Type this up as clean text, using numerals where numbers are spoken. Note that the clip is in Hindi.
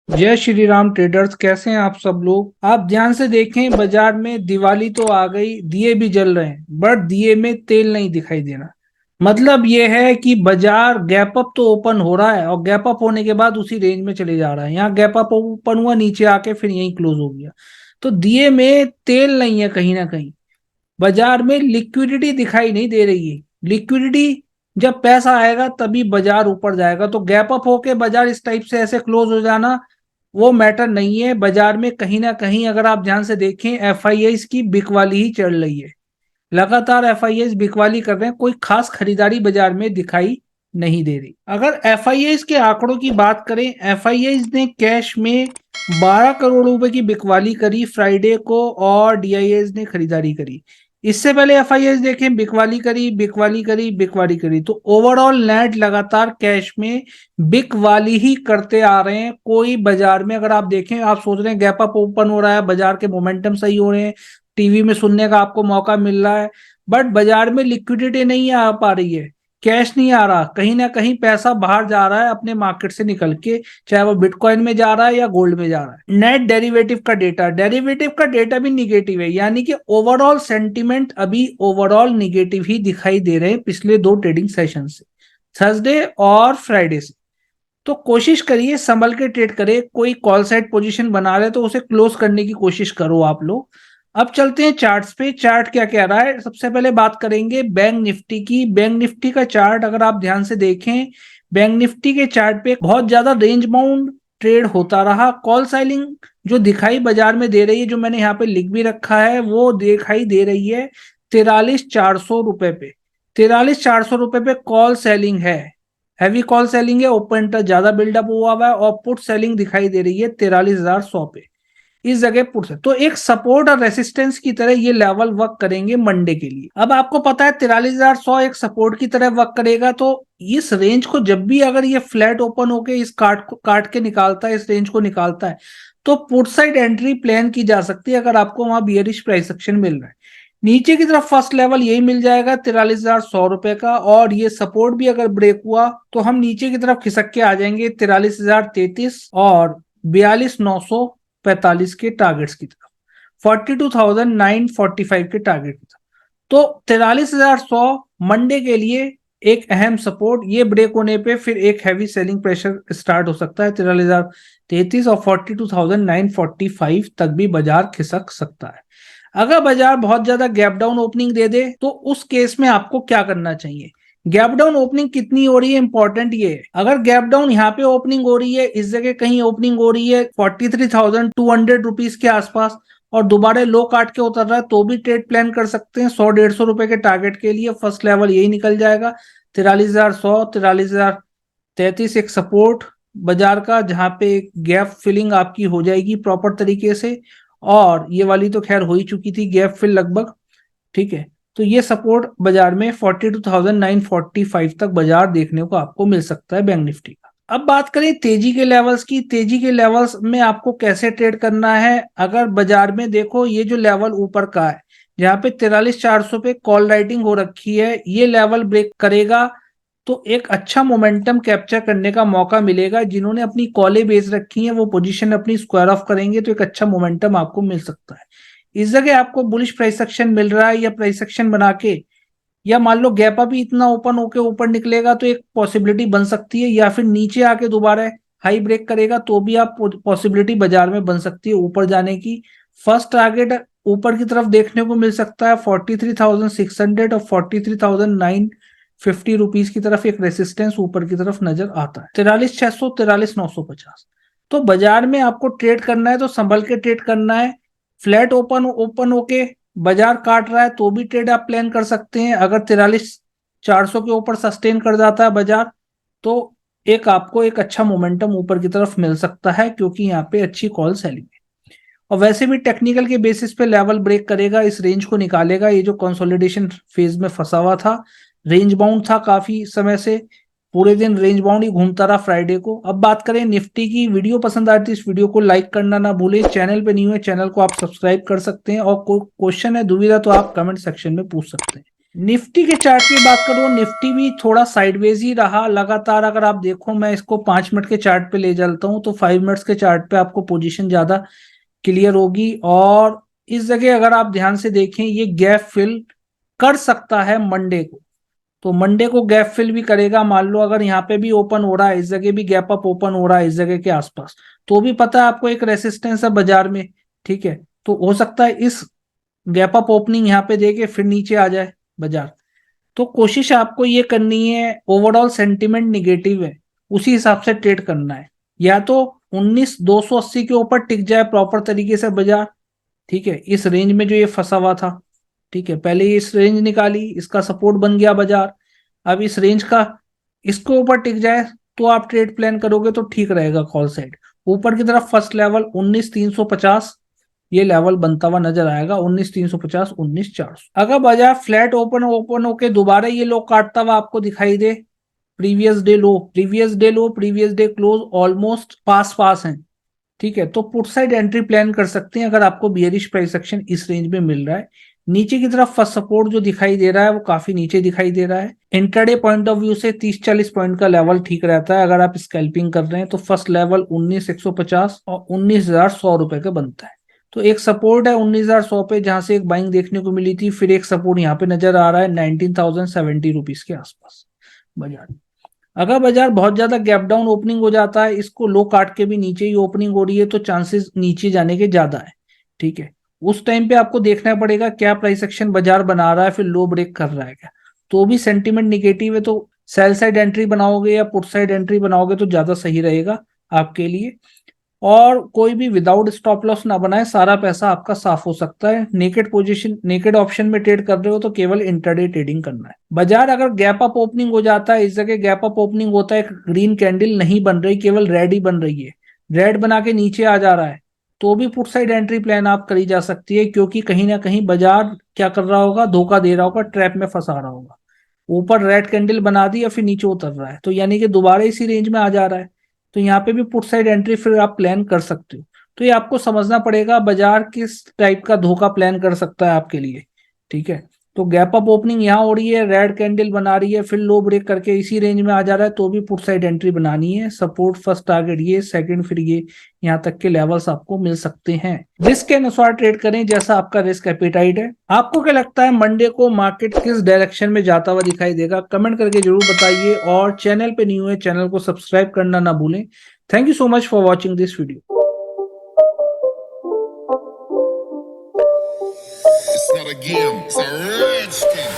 जय श्री राम ट्रेडर्स, कैसे हैं आप सब लोग। आप ध्यान से देखें, बाजार में दिवाली तो आ गई, दिए भी जल रहे हैं, बट दिए में तेल नहीं दिखाई दे रहा। मतलब ये है कि बाजार गैप अप तो ओपन हो रहा है और गैप अप होने के बाद उसी रेंज में चले जा रहा है। यहाँ गैप अप ओपन हुआ, नीचे आके फिर यहीं क्लोज हो गया। तो दिए में तेल नहीं है कहीं ना कहीं। बाजार में लिक्विडिटी दिखाई नहीं दे रही है। लिक्विडिटी जब पैसा आएगा तभी बाजार ऊपर जाएगा। तो गैप अप होके बाजार इस टाइप से ऐसे क्लोज हो जाना वो मैटर नहीं है। बाजार में कहीं ना कहीं अगर आप ध्यान से देखें, एफआईआईज की बिकवाली ही चल रही है। लगातार एफआईआईज बिकवाली कर रहे हैं, कोई खास खरीदारी बाजार में दिखाई नहीं दे रही। अगर एफआईआईज के आंकड़ों की बात करें, एफआईआईज ने कैश में 12 करोड़ रुपए की बिकवाली करी फ्राइडे को, और डीआईएज ने खरीदारी करी। इससे पहले एफआईआईज देखें, बिकवाली करी, बिकवाली करी, बिकवाली करी। तो ओवरऑल नेट लगातार कैश में बिकवाली ही करते आ रहे हैं। कोई बाजार में अगर आप देखें, आप सोच रहे हैं गैप अप ओपन हो रहा है, बाजार के मोमेंटम सही हो रहे हैं, टीवी में सुनने का आपको मौका मिल रहा है, बट बाजार में लिक्विडिटी नहीं आ पा रही है। कैश नहीं आ रहा, कहीं ना कहीं पैसा बाहर जा रहा है अपने मार्केट से निकल के, चाहे वो बिटकॉइन में जा रहा है या गोल्ड में जा रहा है। नेट डेरिवेटिव का डेटा भी निगेटिव है, यानी कि ओवरऑल सेंटिमेंट अभी ओवरऑल निगेटिव ही दिखाई दे रहे हैं पिछले दो ट्रेडिंग सेशन से, थर्सडे और फ्राइडे से। तो कोशिश करिए संभल के ट्रेड करे। कोई कॉल साइड पोजीशन बना रहे तो उसे क्लोज करने की कोशिश करो आप लोग। अब चलते हैं चार्ट्स पे। चार्ट क्या कह रहा है, सबसे पहले बात करेंगे बैंक निफ्टी की। बैंक निफ्टी का चार्ट अगर आप ध्यान से देखें, बैंक निफ्टी के चार्ट पे बहुत ज्यादा रेंज बाउंड ट्रेड होता रहा। कॉल सेलिंग जो दिखाई बाजार में दे रही है, जो मैंने यहाँ पे लिख भी रखा है, वो दिखाई दे रही है 43,400 रुपए पे। 43,400 रुपए पे कॉल सेलिंग है, हैवी कॉल सेलिंग है। ओपन इंटरेस्ट ज्यादा बिल्डअप हुआ है, और पुट सेलिंग दिखाई दे रही है 43,100 पे। इस जगह पुट से तो एक सपोर्ट और रेसिस्टेंस की तरह ये लेवल वर्क करेंगे मंडे के लिए। अब आपको पता है 43,100 एक सपोर्ट की तरह वर्क करेगा। तो इस रेंज को जब भी अगर ये फ्लैट ओपन होके इस काट के निकालता है, इस रेंज को निकालता है, तो पुट साइड एंट्री प्लान की जा सकती है अगर आपको वहां बियरिश प्राइस एक्शन मिल रहा है। नीचे की तरफ फर्स्ट लेवल यही मिल जाएगा 43,100 रुपए का, और ये सपोर्ट भी अगर ब्रेक हुआ तो हम नीचे की तरफ खिसक के आ जाएंगे 43,033 और 42,945 के टारगेट्स की तरफ, 42,945 के टारगेट की तरफ। तो 43,100 मंडे के लिए एक अहम सपोर्ट। ये ब्रेक होने पे फिर एक हैवी सेलिंग प्रेशर स्टार्ट हो सकता है 43,033 और 42,945 तक भी बाजार खिसक सकता है। अगर बाजार बहुत ज्यादा गैप डाउन ओपनिंग दे दे तो उस केस में आपको क्या करना चाहिए। गैप डाउन ओपनिंग कितनी हो रही है, इंपॉर्टेंट ये है। अगर गैप डाउन यहाँ पे ओपनिंग हो रही है, इस जगह कहीं ओपनिंग हो रही है 43,200 रुपीज के आसपास, और दोबारा लो काट के उतर रहा है, तो भी ट्रेड प्लान कर सकते हैं 100-150 रुपए के टारगेट के लिए। फर्स्ट लेवल यही निकल जाएगा 43,100, 43,033 एक सपोर्ट बाजार का, जहां पे गैप फिलिंग आपकी हो जाएगी प्रॉपर तरीके से। और ये वाली तो खैर हो ही चुकी थी गैप फिल लगभग, ठीक है। तो ये सपोर्ट बाजार में 42,945 तक बाजार देखने को आपको मिल सकता है बैंक निफ्टी का। अब बात करें तेजी के लेवल्स की। तेजी के लेवल्स में आपको कैसे ट्रेड करना है। अगर बाजार में देखो, ये जो लेवल ऊपर का है जहाँ पे 43,400 पे कॉल राइटिंग हो रखी है, ये लेवल ब्रेक करेगा तो एक अच्छा मोमेंटम कैप्चर करने का मौका मिलेगा। जिन्होंने अपनी कॉलें बेच रखी हैं वो पोजीशन अपनी स्क्वायर ऑफ करेंगे, तो एक अच्छा मोमेंटम आपको मिल सकता है। इस जगह आपको बुलिश प्राइस एक्शन मिल रहा है, या प्राइस एक्शन बना के, या मान लो गैप अप भी इतना ओपन होके ऊपर निकलेगा तो एक पॉसिबिलिटी बन सकती है, या फिर नीचे आके दोबारा हाई ब्रेक करेगा तो भी आप पॉसिबिलिटी बाजार में बन सकती है ऊपर जाने की। फर्स्ट टारगेट ऊपर की तरफ देखने को मिल सकता है 43,600 और 43,950 की तरफ एक रेसिस्टेंस ऊपर की तरफ नजर आता है, 43,600, 43,950। तो बाजार में आपको ट्रेड करना है तो संभल के ट्रेड करना है। फ्लैट ओपन होके बाजार काट रहा है तो भी ट्रेड आप प्लान कर सकते हैं। अगर 43,400 के ऊपर सस्टेन कर जाता है बाजार, तो एक आपको एक अच्छा मोमेंटम ऊपर की तरफ मिल सकता है, क्योंकि यहाँ पे अच्छी कॉल सेलिंग है। और वैसे भी टेक्निकल के बेसिस पे लेवल ब्रेक करेगा, इस रेंज को निकालेगा। ये जो कंसोलिडेशन फेज में फंसा हुआ था, रेंज बाउंड था काफी समय से, पूरे दिन रेंज बाउंड ही घूमता रहा फ्राइडे को। अब बात करें निफ्टी की। वीडियो पसंद आती है इस वीडियो को लाइक करना ना भूलें। चैनल पे नहीं हुए, चैनल को आप सब्सक्राइब कर सकते हैं, और कोई क्वेश्चन है, दुविधा, तो आप कमेंट सेक्शन में पूछ सकते हैं। निफ्टी के चार्ट की बात करूं, निफ्टी भी थोड़ा साइडवेज ही रहा लगातार। अगर आप देखो, मैं इसको 5 मिनट के चार्ट पे ले चलता हूं तो 5 मिनट्स के चार्ट पे आपको पोजीशन ज्यादा क्लियर होगी। और इस जगह अगर आप ध्यान से देखें, ये गैप फिल कर सकता है मंडे को। तो मंडे को गैप फिल भी करेगा। मान लो अगर यहाँ पे भी ओपन हो रहा है, इस जगह भी गैप अप ओपन हो रहा है इस जगह के आसपास, तो भी पता है आपको एक रेसिस्टेंस है बाजार में। ठीक है, तो हो सकता है इस गैप अप ओपनिंग यहाँ पे देके फिर नीचे आ जाए बाजार। तो कोशिश आपको ये करनी है, ओवरऑल सेंटिमेंट निगेटिव है, उसी हिसाब से ट्रेड करना है। या तो 19,280 के ऊपर टिक जाए प्रॉपर तरीके से बाजार। ठीक है, इस रेंज में जो ये फंसा हुआ था। ठीक है, पहले ये इस रेंज निकाली, इसका सपोर्ट बन गया बाजार। अब इस रेंज का इसको ऊपर टिक जाए तो आप ट्रेड प्लान करोगे तो ठीक रहेगा कॉल साइड। ऊपर की तरफ फर्स्ट लेवल 19,350, ये लेवल बनता हुआ नजर आएगा। 19,350, 19,400। अगर बाजार फ्लैट ओपन ओपन होके दोबारा ये लो काटता हुआ आपको दिखाई दे, previous day low, previous day low, previous day close almost पास पास हैं। ठीक है, तो पुट साइड एंट्री प्लान कर सकते हैं अगर आपको बियरिश प्राइस एक्शन इस रेंज में मिल रहा है। नीचे की तरफ फर्स्ट सपोर्ट जो दिखाई दे रहा है वो काफी नीचे दिखाई दे रहा है। इंट्राडे पॉइंट ऑफ व्यू से 30-40 पॉइंट का लेवल ठीक रहता है। अगर आप स्कैल्पिंग कर रहे हैं तो फर्स्ट लेवल 19,150 और 19,100 रुपए का बनता है। तो एक सपोर्ट है 19,100 पे, जहां से एक बाइंग देखने को मिली थी। फिर एक सपोर्ट यहाँ पे नजर आ रहा है 19,070 रुपीज के आसपास बाजार। अगर बाजार बहुत ज्यादा गैप डाउन ओपनिंग हो जाता है, इसको लो काट के भी नीचे ही ओपनिंग हो रही है, तो चांसेस नीचे जाने के ज्यादा है। ठीक है, उस टाइम पे आपको देखना पड़ेगा क्या प्राइस एक्शन बाजार बना रहा है, फिर लो ब्रेक कर रहा है क्या। तो भी सेंटीमेंट निगेटिव है तो सेल साइड एंट्री बनाओगे या पुट साइड एंट्री बनाओगे तो ज्यादा सही रहेगा आपके लिए। और कोई भी विदाउट स्टॉप लॉस ना बनाए, सारा पैसा आपका साफ हो सकता है। नेकेड पोजीशन, नेकेड ऑप्शन में ट्रेड कर रहे हो तो केवल इंट्राडे ट्रेडिंग करना है। बाजार अगर गैप अप ओपनिंग हो जाता है, इस जगह गैप अप ओपनिंग होता है, ग्रीन कैंडल नहीं बन रही, केवल रेड ही बन रही है, रेड बना के नीचे आ जा रहा है, तो भी पुट साइड एंट्री प्लान आप करी जा सकती है। क्योंकि कहीं ना कहीं बाजार क्या कर रहा होगा, धोखा दे रहा होगा, ट्रैप में फंसा रहा होगा। ऊपर रेड कैंडल बना दी या फिर नीचे उतर रहा है, तो यानी कि दोबारा इसी रेंज में आ जा रहा है। तो यहाँ पे भी पुट साइड एंट्री फिर आप प्लान कर सकते हो। तो ये आपको समझना पड़ेगा बाजार किस टाइप का धोखा प्लान कर सकता है आपके लिए। ठीक है, तो गैप अप ओपनिंग यहाँ हो रही है, रेड कैंडल बना रही है, फिर लो ब्रेक करके इसी रेंज में आ जा रहा है, तो भी पुट साइड एंट्री बनानी है। सपोर्ट फर्स्ट टारगेट ये, सेकंड फिर ये, यहाँ तक के लेवल्स आपको मिल सकते हैं। रिस्क के अनुसार ट्रेड करें, जैसा आपका रिस्क एपेटाइट है। आपको क्या लगता है मंडे को मार्केट किस डायरेक्शन में जाता हुआ दिखाई देगा, कमेंट करके जरूर बताइए। और चैनल पे न्यू है, चैनल को सब्सक्राइब करना ना भूलें। Thank you so much for watching this video. It's not a game, it's a rich game.